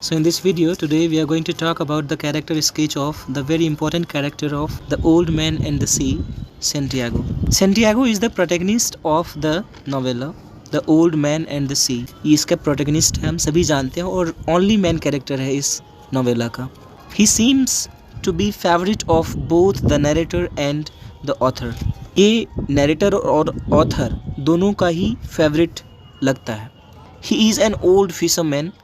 So in this video today we are going to talk about the character sketch of the very important character of The Old Man and the Sea, Santiago. Santiago is the protagonist of the novella The Old Man and the Sea. ये इसका protagonist है, हम सभी जानते हैं और only main character है इस novella का. He seems to be favorite of both the narrator and the author. ये narrator और author दोनों का ही favorite लगता है. He is an old fisherman.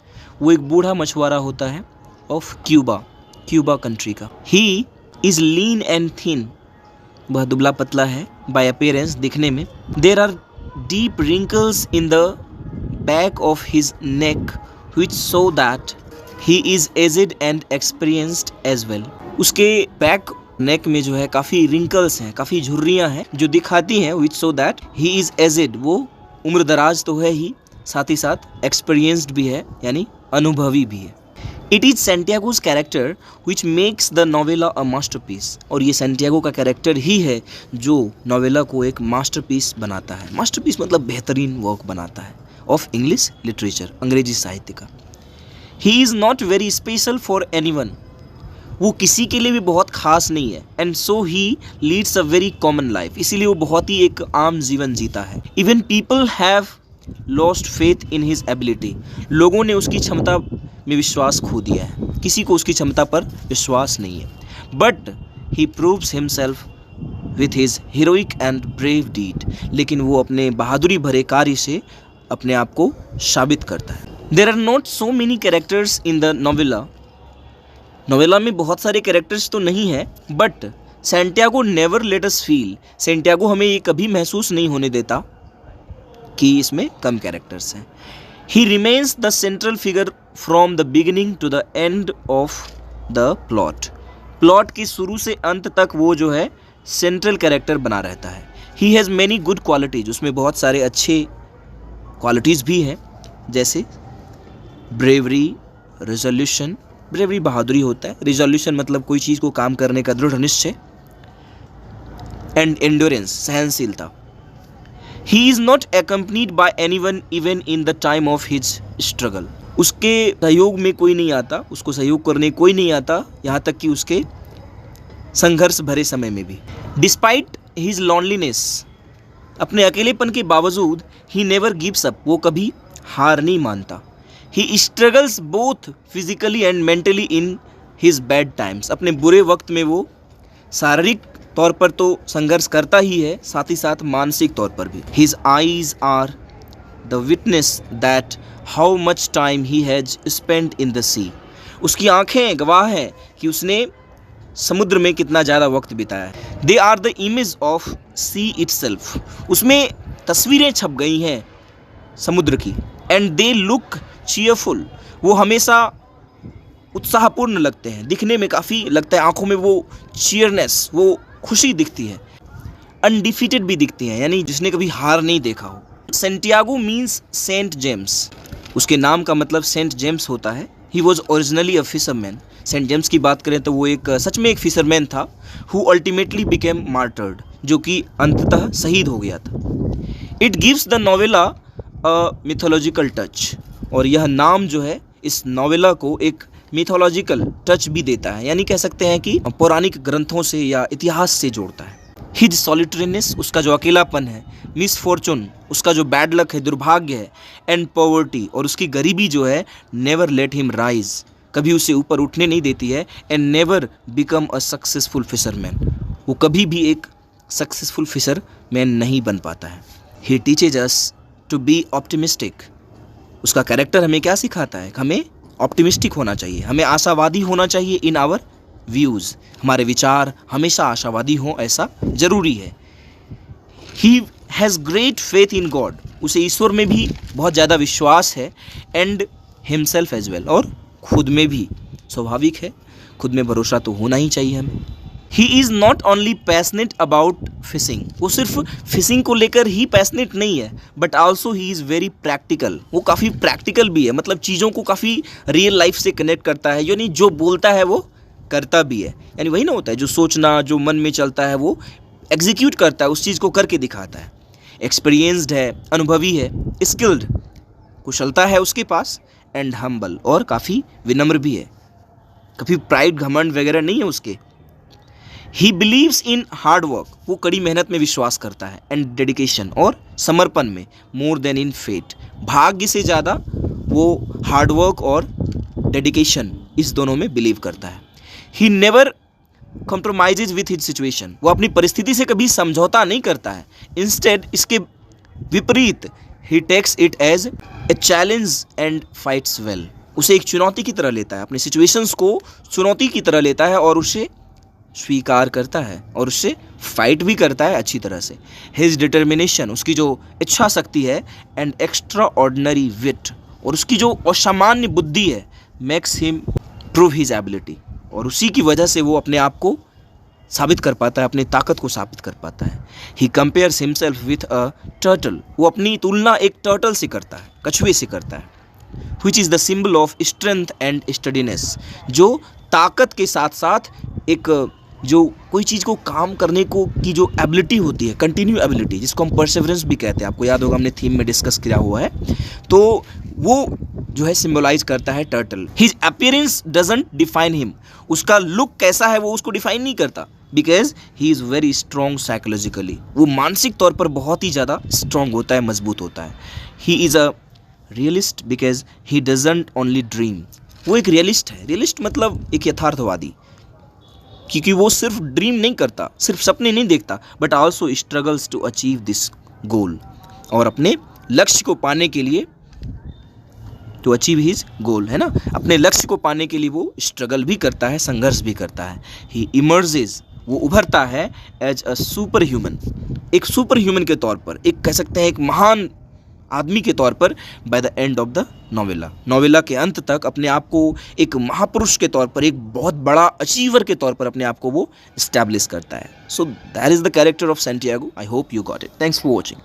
वो एक बूढ़ा मछुआरा होता है ऑफ क्यूबा कंट्री का. He is lean and thin. वह दुबला पतला है बाय अपीयरेंस, दिखने में. There are deep wrinkles in the back of his neck which show that he is aged and experienced as well. उसके बैक नेक में जो है काफ़ी रिंकल्स हैं, काफ़ी झुर्रियाँ हैं जो दिखाती हैं which show that he is aged. वो उम्र दराज तो है ही, साथ ही साथ एक्सपीरियंस्ड भी है, यानी अनुभवी भी है. It is Santiago's character which makes the novella a masterpiece. और ये सैंटियागो का कैरेक्टर ही है जो नोवेला को एक मास्टरपीस बनाता है. मास्टरपीस मतलब बेहतरीन वर्क बनाता है ऑफ इंग्लिश लिटरेचर, अंग्रेजी साहित्य का. He is not very special for anyone. वो किसी के लिए भी बहुत खास नहीं है. And so he leads a very common life. इसीलिए वो बहुत ही एक आम जीवन जीता है. Even people have lost faith in his ability. लोगों ने उसकी क्षमता में विश्वास खो दिया है. किसी को उसकी क्षमता पर विश्वास नहीं है. But he proves himself with his heroic and brave deed. लेकिन वो अपने बहादुरी भरे कार्य से अपने आप को साबित करता है. There are not so many characters in the novella. Novella में बहुत सारे कैरेक्टर्स तो नहीं है, but Santiago never let us feel. Santiago हमें ये कभी महसूस नहीं होने देता कि इसमें कम कैरेक्टर्स हैं. He remains the central figure from the beginning to the end of the plot. Plot की शुरू से अंत तक वो जो है सेंट्रल कैरेक्टर बना रहता है. He has many good qualities. उसमें बहुत सारे अच्छे क्वालिटीज़ भी हैं, जैसे ब्रेवरी, रेजोल्यूशन. ब्रेवरी बहादुरी होता है, रेजोल्यूशन मतलब कोई चीज़ को काम करने का दृढ़ निश्चय, एंड एंड्योरेंस सहनशीलता. He is not accompanied by anyone even in the time of his struggle. उसके सहयोग में कोई नहीं आता, उसको सहयोग करने कोई नहीं आता, यहाँ तक कि उसके संघर्ष भरे समय में भी. Despite his loneliness, अपने अकेलेपन के बावजूद he never gives up. वो कभी हार नहीं मानता. He struggles both physically and mentally in his bad times. अपने बुरे वक्त में वो शारीरिक तौर पर तो संघर्ष करता ही है, साथ ही साथ मानसिक तौर पर भी. His eyes are the witness that how much time he has spent in the sea. उसकी आँखें गवाह हैं कि उसने समुद्र में कितना ज़्यादा वक्त बिताया है. They are the image of sea itself. उसमें तस्वीरें छप गई हैं समुद्र की. And they look cheerful. वो हमेशा उत्साहपूर्ण लगते हैं, दिखने में काफ़ी लगता है, आँखों में वो चीयरनेस, वो खुशी दिखती है. अनडिफीटेड भी दिखती हैं, यानी जिसने कभी हार नहीं देखा हो. Santiago means Saint James. उसके नाम का मतलब सेंट जेम्स होता है. He was originally a fisherman. Saint James की बात करें तो वो एक सच में एक फिशरमैन था. हु अल्टीमेटली बिकेम मार्टर्ड, जो कि अंततः शहीद हो गया था. It gives the novella a mythological touch. और यह नाम जो है इस नोवेला को एक मिथोलॉजिकल टच भी देता है, यानी कह सकते हैं कि पौराणिक ग्रंथों से या इतिहास से जोड़ता है. हिज सॉलिटरीनेस, उसका जो अकेलापन है, मिसफॉर्चून, उसका जो बैड लक है, दुर्भाग्य है, एंड पॉवर्टी, और उसकी गरीबी जो है, नेवर लेट हिम राइज, कभी उसे ऊपर उठने नहीं देती है. And never become a successful fisherman. वो कभी भी एक सक्सेसफुल फिशरमैन नहीं बन पाता है. He teaches us to be optimistic. उसका कैरेक्टर हमें क्या सिखाता है? हमें ऑप्टिमिस्टिक होना चाहिए, हमें आशावादी होना चाहिए इन आवर व्यूज़. हमारे विचार हमेशा आशावादी हों, ऐसा ज़रूरी है. He has great faith in God. उसे ईश्वर में भी बहुत ज़्यादा विश्वास है. एंड हिमसेल्फ एज वेल, और खुद में भी. स्वाभाविक है, खुद में भरोसा तो होना ही चाहिए हमें. He is not only passionate about fishing. वो सिर्फ फिशिंग को लेकर ही पैशनेट नहीं है, but also he is very practical. वो काफ़ी प्रैक्टिकल भी है, मतलब चीज़ों को काफ़ी रियल लाइफ से कनेक्ट करता है. यानी जो बोलता है वो करता भी है. यानी वही ना होता है, जो सोचना, जो मन में चलता है वो एग्जीक्यूट करता है, उस चीज़ को करके दिखाता है. एक्सपीरियंस्ड है, अनुभवी है, स्किल्ड, कुशलता है उसके पास. एंड हम्बल, और काफ़ी विनम्र भी है, कभी प्राइड घमंड वगैरह नहीं है उसके। He believes in hard work, वो कड़ी मेहनत में विश्वास करता है, एंड डेडिकेशन, और समर्पण में, मोर देन इन फेट, भाग्य से ज़्यादा वो हार्ड वर्क और डेडिकेशन इस दोनों में बिलीव करता है। He never compromises with his situation, वो अपनी परिस्थिति से कभी समझौता नहीं करता है, इंस्टेड इसके विपरीत he takes it as a challenge and fights well, उसे एक चुनौती की तरह लेता है, अपने सिचुएशंस को चुनौती की तरह लेता है और उसे स्वीकार करता है और उससे फाइट भी करता है अच्छी तरह से। हिज डिटर्मिनेशन, उसकी जो इच्छा शक्ति है, एंड एक्स्ट्रा ऑर्डिनरी विट, और उसकी जो असामान्य बुद्धि है, makes him prove his ability, और उसी की वजह से वो अपने आप को साबित कर पाता है, अपनी ताकत को साबित कर पाता है। He compares himself with a turtle, वो अपनी तुलना एक टर्टल से करता है, कछुए से करता है। Which is the symbol of strength and steadiness, जो ताकत के साथ साथ एक जो कोई चीज़ को काम करने को की जो एबिलिटी होती है, कंटिन्यू एबिलिटी, जिसको हम परसेवरेंस भी कहते हैं, आपको याद होगा हमने थीम में डिस्कस किया हुआ है, तो वो जो है सिंबलाइज करता है turtle. His appearance doesn't define him, उसका लुक कैसा है वो उसको डिफाइन नहीं करता, because he is very strong psychologically, वो मानसिक तौर पर बहुत ही ज़्यादा स्ट्रॉन्ग होता है, मजबूत होता है। He is a realist because he doesn't only dream, वो एक रियलिस्ट है। रियलिस्ट मतलब एक यथार्थवादी, क्योंकि वो सिर्फ ड्रीम नहीं करता, सिर्फ सपने नहीं देखता, but also struggles to achieve this goal, और अपने लक्ष्य को पाने के लिए, टू अचीव हिज गोल है ना, अपने लक्ष्य को पाने के लिए वो स्ट्रगल भी करता है, संघर्ष भी करता है। ही इमर्जेज, वो उभरता है एज अ सुपर ह्यूमन, एक सुपर ह्यूमन के तौर पर, एक कह सकते हैं एक महान आदमी के तौर पर, by the end of the novella, novella के अंत तक अपने आप को एक महापुरुष के तौर पर, एक बहुत बड़ा अचीवर के तौर पर अपने आप को वो इस्टेब्लिश करता है। So that is the character of Santiago. I hope you got it. Thanks for watching.